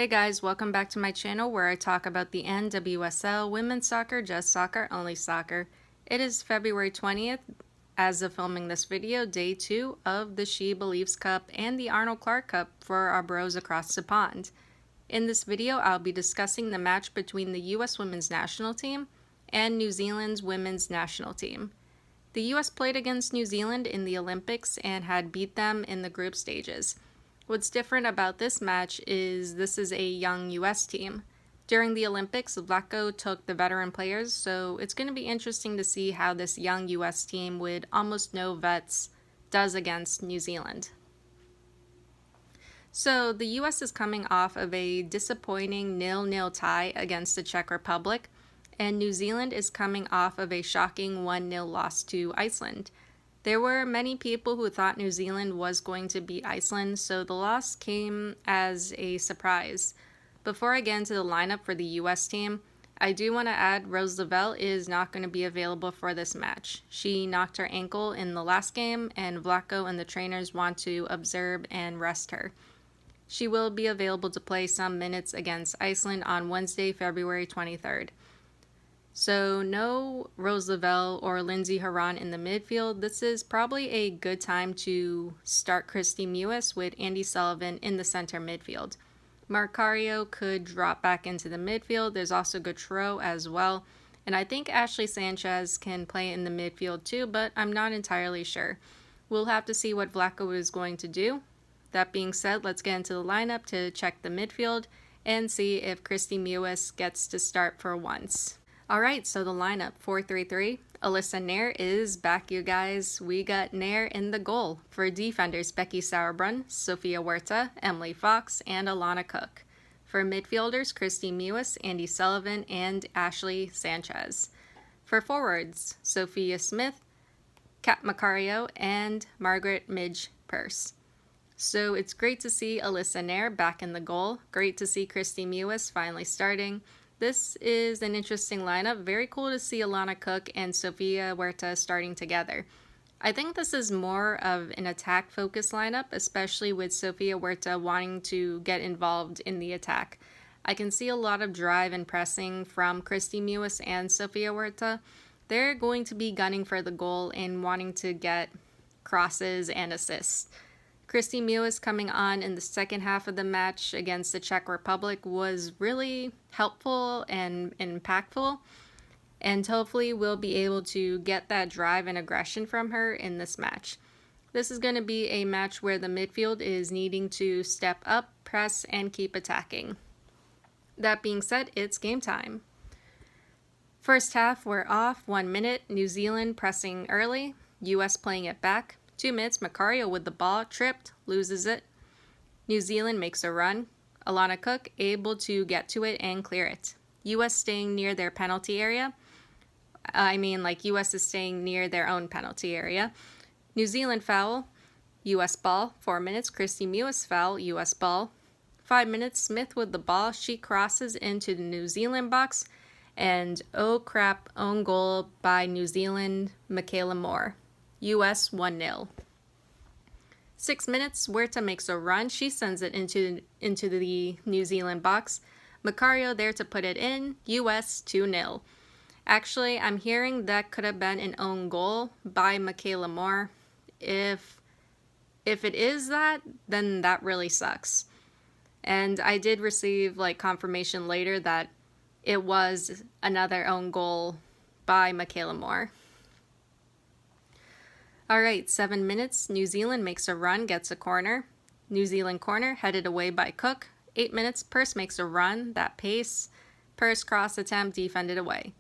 Hey guys, welcome back to my channel where I talk about the NWSL, women's soccer, just soccer, only soccer. It is February 20th, as of filming this video, day 2 of the SheBelieves Cup and the Arnold Clark Cup for our bros across the pond. In this video, I'll be discussing the match between the US women's national team and New Zealand's women's national team. The US played against New Zealand in the Olympics and had beat them in the group stages. What's different about this match is this is a young US team. During the Olympics, Vlatko took the veteran players, so it's going to be interesting to see how this young US team with almost no vets does against New Zealand. So the US is coming off of a disappointing 0-0 tie against the Czech Republic, and New Zealand is coming off of a shocking 1-0 loss to Iceland. There were many people who thought New Zealand was going to beat Iceland, so the loss came as a surprise. Before I get into the lineup for the US team, I do want to add Rose Lavelle is not going to be available for this match. She knocked her ankle in the last game, and Vlatko and the trainers want to observe and rest her. She will be available to play some minutes against Iceland on Wednesday, February 23rd. So no Rose Lavelle or Lindsay Horan in the midfield. This is probably a good time to start Kristie Mewis with Andi Sullivan in the center midfield. Macario could drop back into the midfield. There's also Gautreau as well. And I think Ashley Sanchez can play in the midfield too, but I'm not entirely sure. We'll have to see what Vlatko is going to do. That being said, let's get into the lineup to check the midfield and see if Kristie Mewis gets to start for once. Alright, so the lineup, 4-3-3. Alyssa Nair is back, you guys. We got Nair in the goal. For defenders, Becky Sauerbrunn, Sophia Huerta, Emily Fox, and Alana Cook. For midfielders, Kristie Mewis, Andi Sullivan, and Ashley Sanchez. For forwards, Sophia Smith, Kat Macario, and Margaret Midge Purse. So it's great to see Alyssa Nair back in the goal. Great to see Kristie Mewis finally starting. This is an interesting lineup. Very cool to see Alana Cook and Sophia Huerta starting together. I think this is more of an attack-focused lineup, especially with Sophia Huerta wanting to get involved in the attack. I can see a lot of drive and pressing from Kristie Mewis and Sophia Huerta. They're going to be gunning for the goal and wanting to get crosses and assists. Kristie Mewis coming on in the second half of the match against the Czech Republic was really helpful and impactful, and hopefully we'll be able to get that drive and aggression from her in this match. This is going to be a match where the midfield is needing to step up, press, and keep attacking. That being said, it's game time. First half, we're off, 1 minute, New Zealand pressing early, US playing it back. 2 minutes, Macario with the ball, tripped, loses it. New Zealand makes a run. Alana Cook able to get to it and clear it. US staying near their penalty area. US is staying near their own penalty area. New Zealand foul, US ball. 4 minutes, Kristie Mewis foul, US ball. 5 minutes, Smith with the ball. She crosses into the New Zealand box. And oh crap, own goal by New Zealand, Michaela Moore. US 1-0. 6 minutes, Huerta makes a run. She sends it into the New Zealand box. Macario there to put it in. US 2-0. Actually, I'm hearing that could have been an own goal by Michaela Moore. If it is that, then that really sucks. And I did receive confirmation later that it was another own goal by Michaela Moore. Alright, 7 minutes, New Zealand makes a run, gets a corner. New Zealand corner, headed away by Cook. 8 minutes, Purse makes a run, that pace. Purse cross attempt, defended away.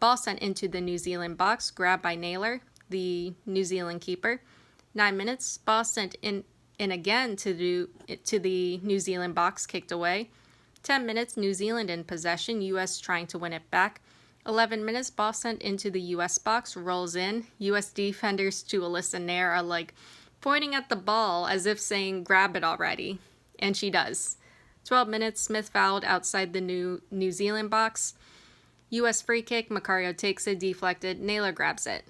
Ball sent into the New Zealand box, grabbed by Naylor, the New Zealand keeper. 9 minutes, ball sent in again to the New Zealand box, kicked away. 10 minutes, New Zealand in possession, US trying to win it back. 11 minutes, ball sent into the US box, rolls in. US defenders to Alyssa Nair are pointing at the ball as if saying, grab it already. And she does. 12 minutes, Smith fouled outside the New Zealand box. US free kick, Macario takes it, deflected, Naylor grabs it.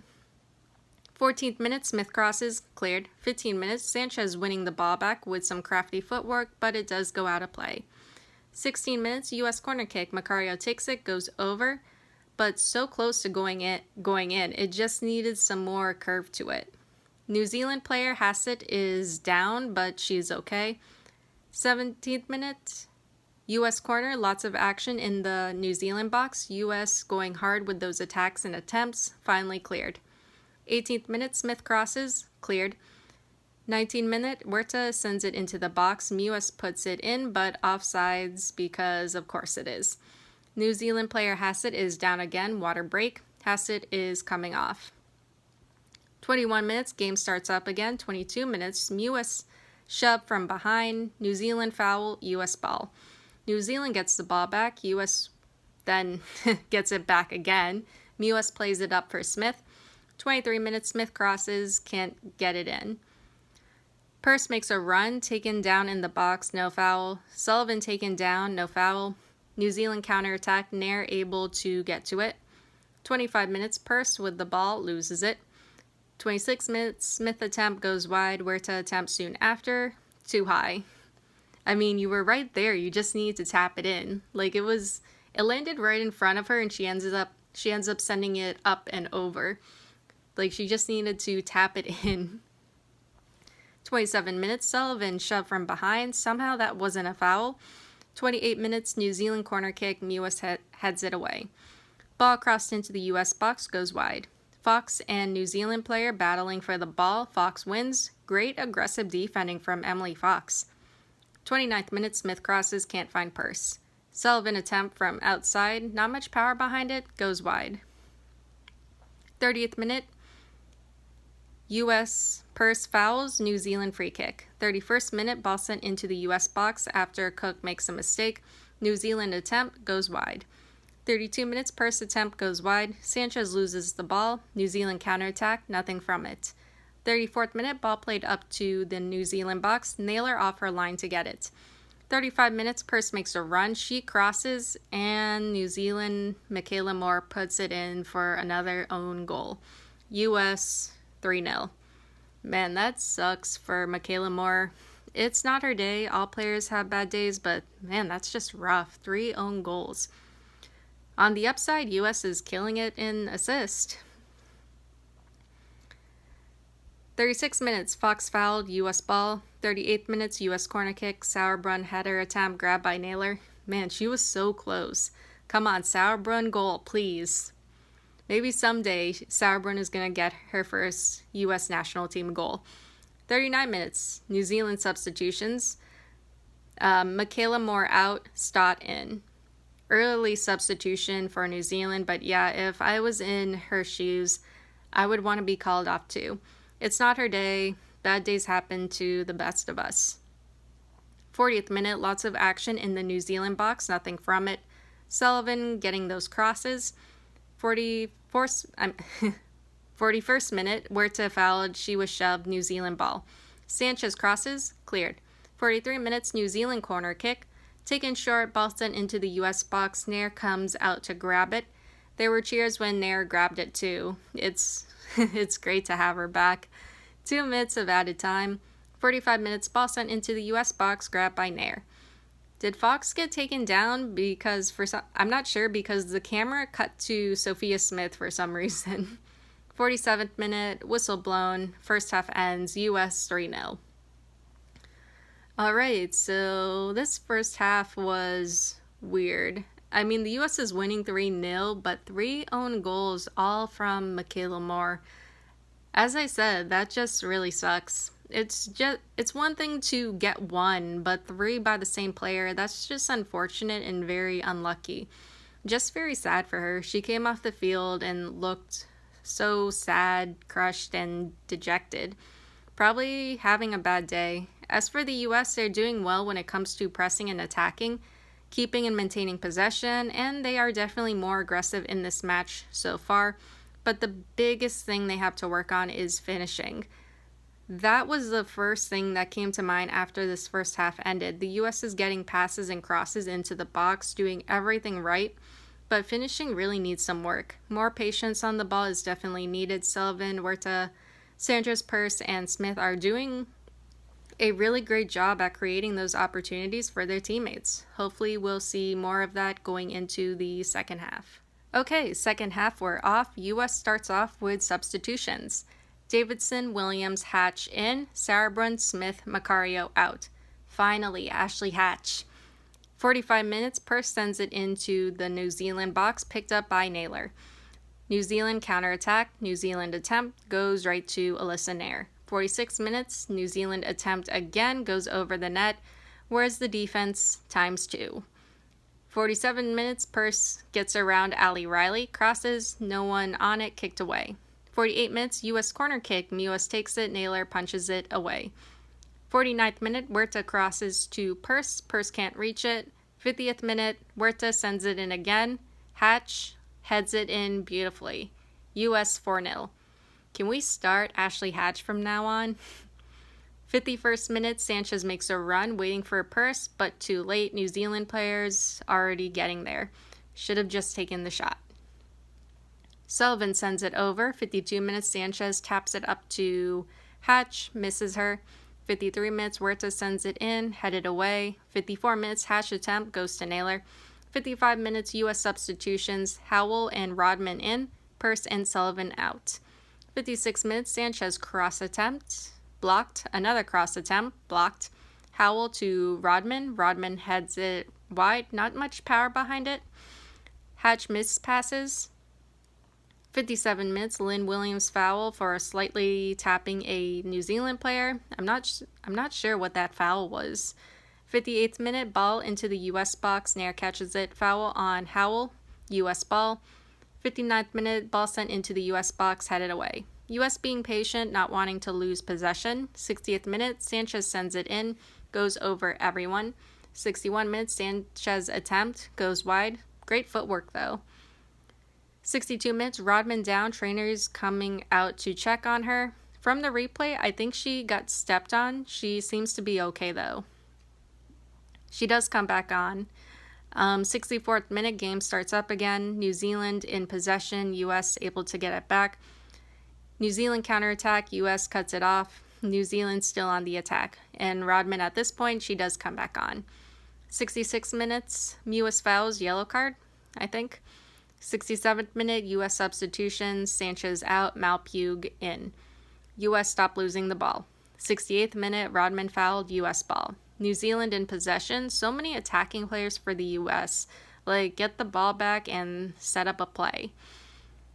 14th minute, Smith crosses, cleared. 15 minutes, Sanchez winning the ball back with some crafty footwork, but it does go out of play. 16 minutes, U.S. corner kick. Macario takes it, goes over, but so close to going in. It just needed some more curve to it. New Zealand player Hassett is down, but she's okay. 17th minute, U.S. corner, lots of action in the New Zealand box. U.S. going hard with those attacks and attempts, finally cleared. 18th minute, Smith crosses, cleared. 19th minute, Huerta sends it into the box. U.S. puts it in, but offsides because of course it is. New Zealand player Hassett is down again, water break. Hassett is coming off. 21 minutes, game starts up again. 22 minutes, U.S. shove from behind. New Zealand foul, U.S. ball. New Zealand gets the ball back. U.S. then gets it back again. U.S. plays it up for Smith. 23 minutes, Smith crosses, can't get it in. Purse makes a run, taken down in the box, no foul. Sullivan taken down, no foul. New Zealand counterattack, Nair able to get to it. 25 minutes, Purse with the ball, loses it. 26 minutes, Smith attempt goes wide, Huerta attempt soon after, too high. I mean, you were right there, you just need to tap it in. Like it landed right in front of her and she ends up sending it up and over. Like she just needed to tap it in. 27 minutes, Sullivan shoved from behind, somehow that wasn't a foul. 28 minutes, New Zealand corner kick, U.S. heads it away. Ball crossed into the U.S. box, goes wide. Fox and New Zealand player battling for the ball. Fox wins. Great aggressive defending from Emily Fox. 29th minute, Smith crosses, can't find Purse. Sullivan attempt from outside, not much power behind it, goes wide. 30th minute, U.S. Purse fouls, New Zealand free kick. 31st minute, ball sent into the U.S. box after Cook makes a mistake. New Zealand attempt goes wide. 32 minutes, Purse attempt goes wide. Sanchez loses the ball. New Zealand counterattack, nothing from it. 34th minute, ball played up to the New Zealand box. Naylor off her line to get it. 35 minutes, Purse makes a run. She crosses, and New Zealand, Michaela Moore puts it in for another own goal. U.S. 3-0. Man, that sucks for Michaela Moore. It's not her day. All players have bad days, but man, that's just rough. 3 own goals. On the upside, U.S. is killing it in assist. 36 minutes, Fox fouled, U.S. ball. 38 minutes, U.S. corner kick. Sauerbrunn header attempt grabbed by Naylor. Man, she was so close. Come on, Sauerbrunn goal, please. Maybe someday Sauerbrunn is going to get her first U.S. national team goal. 39 minutes, New Zealand substitutions. Michaela Moore out, Stott in. Early substitution for New Zealand, but yeah, if I was in her shoes, I would want to be called off too. It's not her day. Bad days happen to the best of us. 40th minute, lots of action in the New Zealand box, nothing from it. Sullivan getting those crosses. 41st minute, Huerta fouled, she was shoved, New Zealand ball. Sanchez crosses, cleared. 43 minutes, New Zealand corner kick. Taken short, ball sent into the U.S. box. Nair comes out to grab it. There were cheers when Nair grabbed it too. It's great to have her back. 2 minutes of added time. 45 minutes, ball sent into the U.S. box, grabbed by Nair. Did Fox get taken down? Because I'm not sure, because the camera cut to Sophia Smith for some reason. 47th minute, whistle blown. First half ends, U.S. 3-0. Alright, so this first half was weird. I mean, the U.S. is winning 3-0, but 3 own goals, all from Michaela Moore. As I said, that just really sucks. It's one thing to get 1, but 3 by the same player, that's just unfortunate and very unlucky. Just very sad for her. She came off the field and looked so sad, crushed, and dejected. Probably having a bad day. As for the U.S., they're doing well when it comes to pressing and attacking, keeping and maintaining possession, and they are definitely more aggressive in this match so far. But the biggest thing they have to work on is finishing. That was the first thing that came to mind after this first half ended. The U.S. is getting passes and crosses into the box, doing everything right, but finishing really needs some work. More patience on the ball is definitely needed. Sullivan, Huerta, Sanchez, Purse, and Smith are doing a really great job at creating those opportunities for their teammates. Hopefully we'll see more of that going into the second half. Okay, second half we're off. US starts off with substitutions. Davidson, Williams, Hatch in, Sauerbrunn, Smith, Macario out. Finally, Ashley Hatch. 45 minutes, Purse sends it into the New Zealand box, picked up by Naylor. New Zealand counterattack, New Zealand attempt, goes right to Alyssa Nair. 46 minutes, New Zealand attempt again, goes over the net, whereas the defense ×2. 47 minutes, Purse gets around Ali Riley, crosses, no one on it, kicked away. 48 minutes, US corner kick, Mewis takes it, Naylor punches it away. 49th minute, Huerta crosses to Purse, Purse can't reach it. 50th minute, Huerta sends it in again, Hatch heads it in beautifully. US 4-0. Can we start Ashley Hatch from now on? 51st minute, Sanchez makes a run, waiting for a Purse, but too late. New Zealand players already getting there. Should have just taken the shot. Sullivan sends it over. 52 minutes, Sanchez taps it up to Hatch, misses her. 53 minutes, Huerta sends it in, headed away. 54 minutes, Hatch attempt goes to Naylor. 55 minutes, US substitutions, Howell and Rodman in, Purse and Sullivan out. 56 minutes, Sanchez cross attempt, blocked. Another cross attempt, blocked. Howell to Rodman. Rodman heads it wide, not much power behind it. Hatch mispasses. 57 minutes, Lynn Williams foul for slightly tapping a New Zealand player. I'm not sure what that foul was. 58th minute, ball into the US box. Nair catches it. Foul on Howell. US ball. 59th minute, ball sent into the US box, headed away. US being patient, not wanting to lose possession. 60th minute, Sanchez sends it in, goes over everyone. 61 minutes, Sanchez attempt, goes wide. Great footwork though. 62 minutes, Rodman down, trainers coming out to check on her. From the replay, I think she got stepped on. She seems to be okay though. She does come back on. 64th minute, game starts up again. New Zealand in possession, US able to get it back. New Zealand counterattack, US cuts it off. New Zealand still on the attack. And Rodman at this point, she does come back on. 66 minutes, Mewis fouls, yellow card, I think. 67th minute, US substitutions, Sanchez out, Malpug in. US stop losing the ball. 68th minute, Rodman fouled, US ball. New Zealand in possession, so many attacking players for the US. Like, get the ball back and set up a play.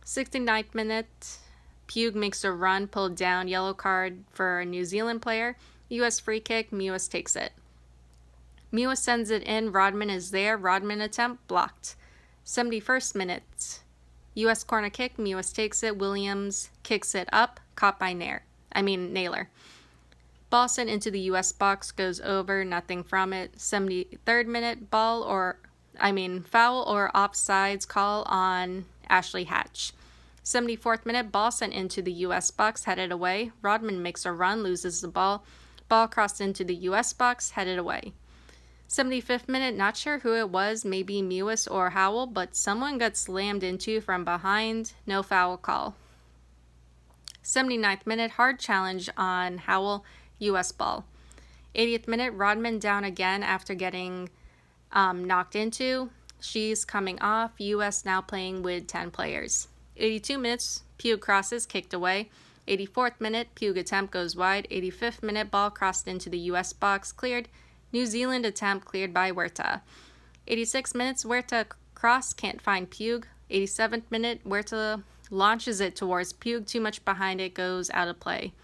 69th minute, Pugh makes a run, pulled down, yellow card for a New Zealand player. US free kick, Mewis takes it. Mewis sends it in, Rodman is there, Rodman attempt, blocked. 71st minute, US corner kick, Mewis takes it, Williams kicks it up, caught by Naylor. Ball sent into the US box, goes over, nothing from it. 73rd minute, foul or offsides call on Ashley Hatch. 74th minute, ball sent into the US box, headed away. Rodman makes a run, loses the ball. Ball crossed into the US box, headed away. 75th minute, not sure who it was, maybe Mewis or Howell, but someone got slammed into from behind, no foul call. 79th minute, hard challenge on Howell, US ball. 80th minute, Rodman down again after getting knocked into. She's coming off, US now playing with 10 players. 82 minutes, Pugh crosses, kicked away. 84th minute, Pugh attempt goes wide. 85th minute, ball crossed into the US box, cleared. New Zealand attempt cleared by Huerta. 86 minutes, Huerta cross, can't find Pugh. 87th minute, Huerta launches it towards Pugh, too much behind it, goes out of play.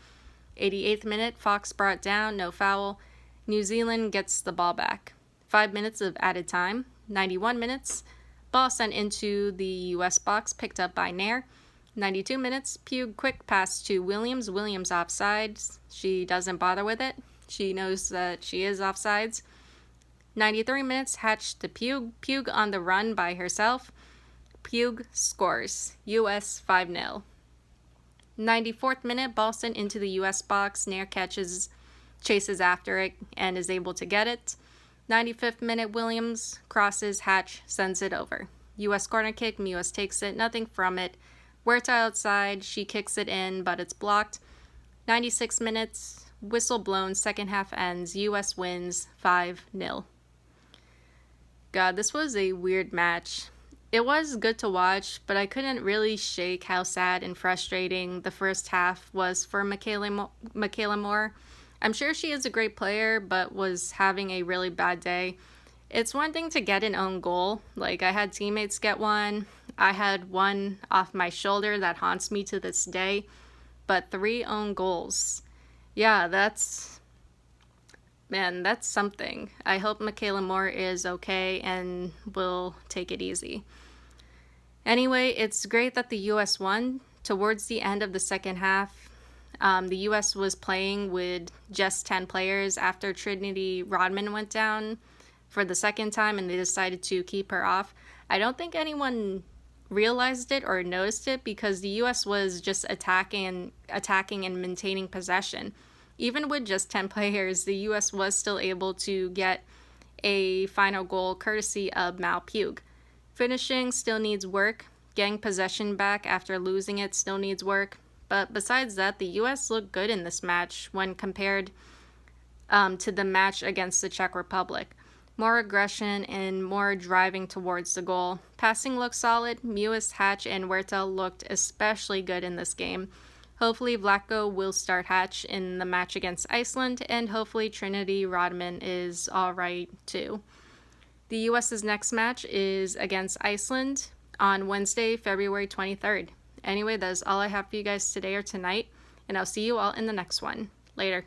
88th minute, Fox brought down, no foul. New Zealand gets the ball back. 5 minutes of added time. 91 minutes, ball sent into the US box, picked up by Nair. 92 minutes, Pugh quick pass to Williams. Williams offsides. She doesn't bother with it. She knows that she is offsides. 93 minutes, Hatch to Pugh. Pugh on the run by herself. Pugh scores. US 5-0. 94th minute, ball sent into the US box. Nair chases after it and is able to get it. 95th minute, Williams crosses, Hatch sends it over. US corner kick, Mewis takes it, nothing from it. Huerta outside, she kicks it in, but it's blocked. 96 minutes, Whistle blown, second half ends, US wins 5-0. God, this was a weird match. It was good to watch, but I couldn't really shake how sad and frustrating the first half was for Michaela Moore. I'm sure she is a great player, but was having a really bad day. It's one thing to get an own goal. Like, I had teammates get one. I had one off my shoulder that haunts me to this day. But 3 own goals. Yeah, that's something. I hope Michaela Moore is okay and will take it easy. Anyway, it's great that the US won. Towards the end of the second half, the US was playing with just 10 players after Trinity Rodman went down for the second time and they decided to keep her off. I don't think anyone realized it or noticed it because the US was just attacking and maintaining possession. Even with just 10 players, the US was still able to get a final goal courtesy of Mal Pugh. Finishing still needs work. Getting possession back after losing it still needs work. But besides that, the US looked good in this match when compared to the match against the Czech Republic. More aggression and more driving towards the goal. Passing looked solid. Mewis, Hatch, and Huerta looked especially good in this game. Hopefully Vlatko will start Hatch in the match against Iceland, and hopefully Trinity Rodman is alright too. The US's next match is against Iceland on Wednesday, February 23rd. Anyway, that is all I have for you guys today or tonight, and I'll see you all in the next one. Later.